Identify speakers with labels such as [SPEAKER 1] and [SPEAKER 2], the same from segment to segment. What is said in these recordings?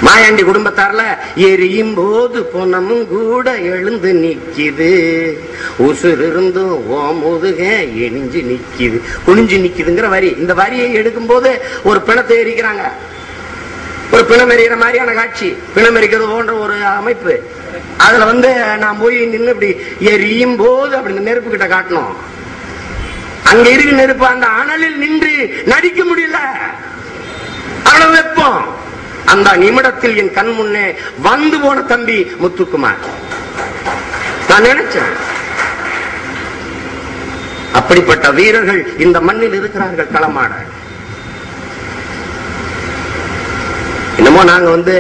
[SPEAKER 1] மாயாண்டி குடும்பத்தார்ல எரியும் போது பொன்னமும் கூட எழுந்து நிக்குது, உசுர் இருந்தும் ஓமுதுக எரிஞ்சு நிக்குது, குனிஞ்சு நிக்குதுங்கிற வரி. இந்த வரியை எடுக்கும் போது ஒரு பிணத்தை எரிக்கிறாங்க. ஒரு பிணம் எறிகிற மாதிரியான காட்சி, பிணம் எரிக்கிறது போன்ற ஒரு அமைப்பு. அதுல நான் போய் நின்று இப்படி எரியும் போது அப்படி நெருப்பு கிட்ட காட்டணும். அங்க இருக்கு நெருப்பு, அந்த அனலில் நின்று நடிக்க முடியல, அவ்வளவு வெப்பம். அந்த நிமிடத்தில் என் கண் முன்னே வந்து போன தம்பி முத்துக்குமார். நான் நினைச்சேன், அப்படிப்பட்ட வீரர்கள் இந்த மண்ணில் இருக்கிறார்கள் களமாட. என்னமோ நாங்க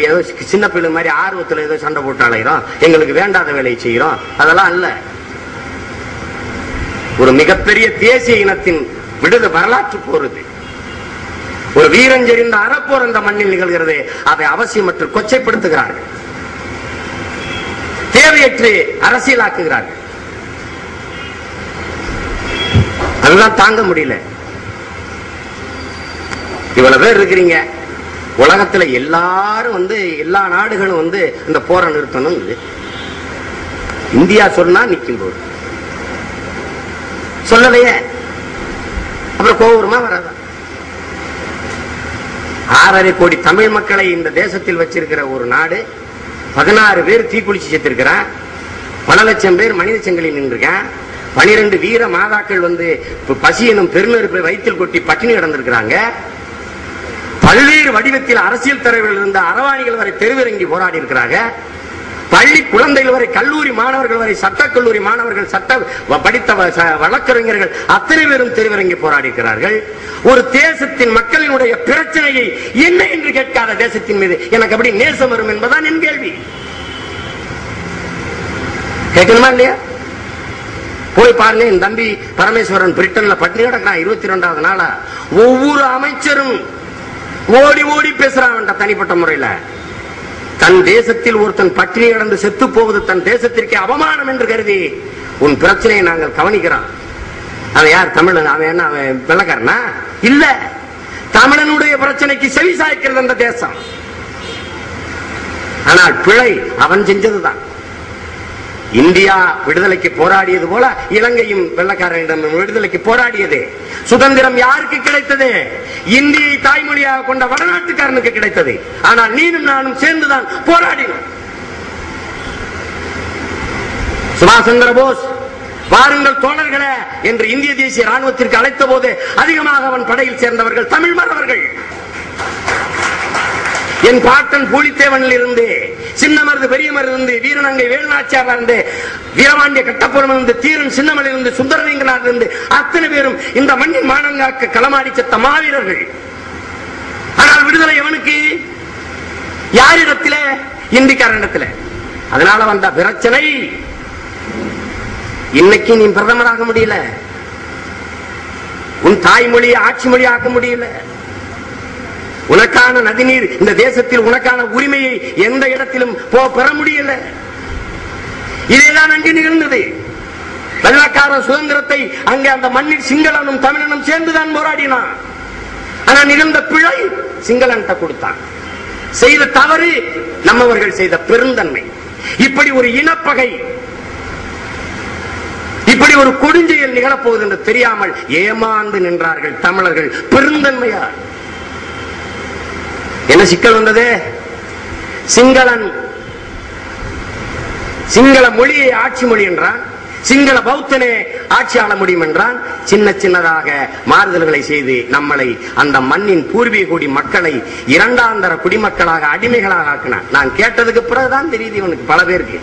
[SPEAKER 1] ஏதோ சின்ன பிள்ளை மாதிரி ஆர்வத்தில் ஏதோ சண்டை போட்டு அலைகிறோம், எங்களுக்கு வேண்டாத வேலையை செய்யறோம், அதெல்லாம் அல்ல. ஒரு மிகப்பெரிய தேசிய இனத்தின் விடுதலை வரலாற்று போறது, ஒரு வீரஞ்செறிந்த அறப்போர் அந்த மண்ணில் நிகழ்கிறது. அதை அவசியமற்று கொச்சைப்படுத்துகிறார்கள், தேவையற்று அரசியலாக்குகிறார்கள். அதுதான் தாங்க முடியல. இவ்வளவு பேர் இருக்கிறீங்க உலகத்துல, எல்லாரும் எல்லா நாடுகளும் இந்த போரை நிறுத்தணும். இந்தியா சொன்னா நிக்கும் போது சொல்லலையே, அப்புறம் கோவூரமா வராதா? 6.5 கோடி தமிழ் மக்களை இந்த தேசத்தில் வச்சிருக்கிற ஒரு நாடு, 16 பேர் தீக்குளிச்சு செத்திருக்கிறான், பல லட்சம் பேர் மனித சங்கிலில் நின்றுருக்கான், 12 வீர மாதாக்கள் பசி எனும் பெருநெருப்பை வயிற்றில் கொட்டி பட்டினி கிடந்திருக்கிறாங்க. பல்வேறு வடிவத்தில் அரசியல் தலைவர்கள் இருந்த அரவாணிகள் வரை தெருவிறங்கி போராடி இருக்கிறாங்க. பள்ளி குழந்தைகள் வரை, கல்லூரி மாணவர்கள் வரை, சட்டக்கல்லூரி மாணவர்கள், சட்ட படித்த வழக்கறிஞர்கள் அத்தனை பேரும் தெருவிறங்கி போராடி இருக்கிறார்கள். ஒரு தேசத்தின் மக்களினுடைய பிரச்சனையை என்ன என்று கேட்காத தேசத்தின் மீது எனக்கு அப்படி நேசம் வரும் என்பதுதான் என் கேள்வி. கேட்கணுமா இல்லையா? போய் பாருங்க, என் தம்பி பரமேஸ்வரன் பிரிட்டன்ல பட்டினி கிடக்கிறான் 22வது நாளா. ஒவ்வொரு அமைச்சரும் ஓடி ஓடி பேசுறான் தனிப்பட்ட முறையில். தன் தேசத்தில் ஒருத்தன் பட்டினி கிடந்து செத்து போவது தன் தேசத்திற்கு அவமானம் என்று கருதி உன் பிரச்சனையை நாங்கள் கவனிக்கிறோம். அவன் யார்? தமிழன். அவன் என்ன, அவன் வெள்ளக்காரனா? இல்ல, தமிழனுடைய பிரச்சனைக்கு செவி சாய்க்கிறது அந்த தேசம். ஆனால் பிழை அவன் செஞ்சதுதான். இந்தியா விடுதலைக்கு போராடியது போல இலங்கையும் வெள்ளக்காரனிடம் விடுதலைக்கு போராடியது. சுதந்திரம் யாருக்கு கிடைத்தது? இந்தியை தாய்மொழியாக கொண்ட வடநாட்டுக்காரனுக்கு கிடைத்தது. ஆனால் நீனும் நானும் சேர்ந்துதான் போராடினோம். சுபாஷ் சந்திர போஸ் வாருங்கள் தோழர்களே என்று இந்திய தேசிய ராணுவத்திற்கு அழைத்த போது அதிகமாக அவன் படையில் சேர்ந்தவர்கள் தமிழ் மறவர்கள். என் பாட்டன் பூலித்தேவனில் இருந்து, சின்னமருது பெரியமருந்து, வீரநங்கை வேலுநாச்சியார் இருந்து, வீரபாண்டிய கட்டப்புறம் இருந்து, தீரன் சின்னமலை இருந்து, சுந்தரலிங்கனார் இருந்து, அத்தனை பேரும் இந்த மண்ணின் மானங்காக்க களமாடி செத்த மாவீரர்கள். ஆனால் விடுதலை எவனுக்கு? யாரிடத்திலே? இந்திக்காரனிடத்திலே. அதனால வந்த பிரச்சனை. இன்னைக்கு நீ பிரதமராக முடியல, உன் தாய்மொழியை ஆட்சி மொழி ஆக்க முடியல, உனக்கான நதிநீர் இந்த தேசத்தில் உனக்கான உரிமையை எந்த இடத்திலும் பெற முடியல. இதேதான் அங்கே நிகழ்ந்தது. வெள்ளக்கார சுதந்திரத்தை அங்கே அந்த மண்ணில் சிங்களனும் தமிழனும் சேர்ந்துதான் போராடினான். ஆனா நிகழ்ந்த பிழை சிங்களன் கொடுத்தான். செய்த தவறு நம்மவர்கள் செய்த பெருந்தன்மை. இப்படி ஒரு இனப்பகை, இப்படி ஒரு கொடுஞ்செயல் நிகழப்போகுது என்று தெரியாமல் ஏமாந்து நின்றார்கள் தமிழர்கள் பெருந்தன்மையார். என்ன சிக்கல் வந்தது? சிங்களன் சிங்கள மொழியை ஆட்சி மொழி என்றான், சிங்கள பௌத்தனே ஆட்சி ஆள முடியும் என்றான். சின்ன சின்னதாக மாறுதல்களை செய்து நம்மளை, அந்த மண்ணின் பூர்வீக குடி மக்களை இரண்டாந்தர குடிமக்களாக அடிமைகளாக ஆக்கினான். நான் கேட்டதுக்கு பிறகுதான் தெரியுது இவனுக்கு பல பேருக்கு.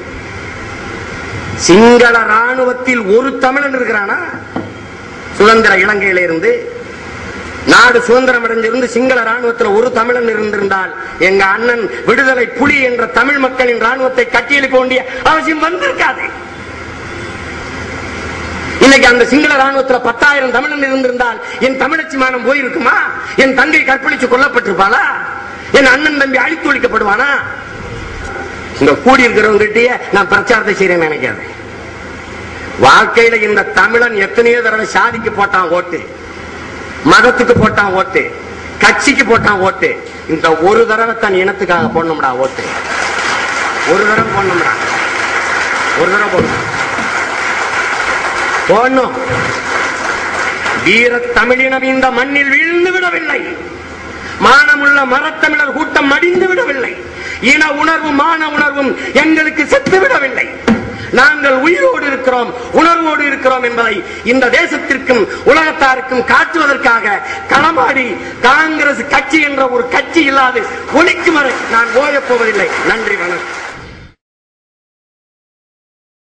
[SPEAKER 1] சிங்கள ராணுவத்தில் ஒரு தமிழன் இருக்கிறானா? சுதந்திர இலங்கையில இருந்து நாடு சுதந்திரம் அடைந்திருந்து சிங்கள ராணுவத்தில் ஒரு தமிழன் இருந்திருந்தால் எங்க அண்ணன் விடுதலை புலி என்ற தமிழ் மக்களின் ராணுவத்தை கட்டியெழுப்ப வேண்டிய அவசியம் வந்திருக்காது. இன்னைக்கு அந்த சிங்கள ராணுவத்தில் 10,000 தமிழன் இருந்திருந்தால் என் தமிழச்சி மானம் போயிருக்குமா? என் தங்கை கற்பழிச்சு கொல்லப்பட்டிருப்பாளா? என் அண்ணன் தம்பி அழித்து ஒழிக்கப்படுவானா? இங்க கூடி இருக்கிறவங்கிட்டயே நான் பிரச்சாரத்தை செய்யறேன்னு நினைக்காது. வாழ்க்கையில இந்த தமிழன் எத்தனையோ தடவை சாதிக்கு போட்டான் ஓட்டு, மதத்துக்கு போட்டான் ஓட்டு, கட்சிக்கு போட்டான் ஓட்டு. இந்த ஒரு தடவை தன் இனத்துக்காக போடணும்டா ஓட்டு. ஒரு தடவை போடணும்டா, ஒரு தடவை போடணும். வீர தமிழினம் இந்த மண்ணில் வீழ்ந்து விடவில்லை. மானமுள்ள மரத்தமிழர் கூட்டம் மடிந்து விடவில்லை. இன உணர்வும் மான உணர்வும் எங்களுக்கு செத்து விடவில்லை. நாங்கள் உயிரோடு இருக்கிறோம், உணர்வோடு இருக்கிறோம் என்பதை இந்த தேசத்திற்கும் உலகத்தாருக்கும் காட்டுவதற்காக களமாடி காங்கிரஸ் கட்சி என்ற ஒரு கட்சி இல்லாது ஒழிக்கும் வரை நான் ஓயப் போவதில்லை. நன்றி, வணக்கம்.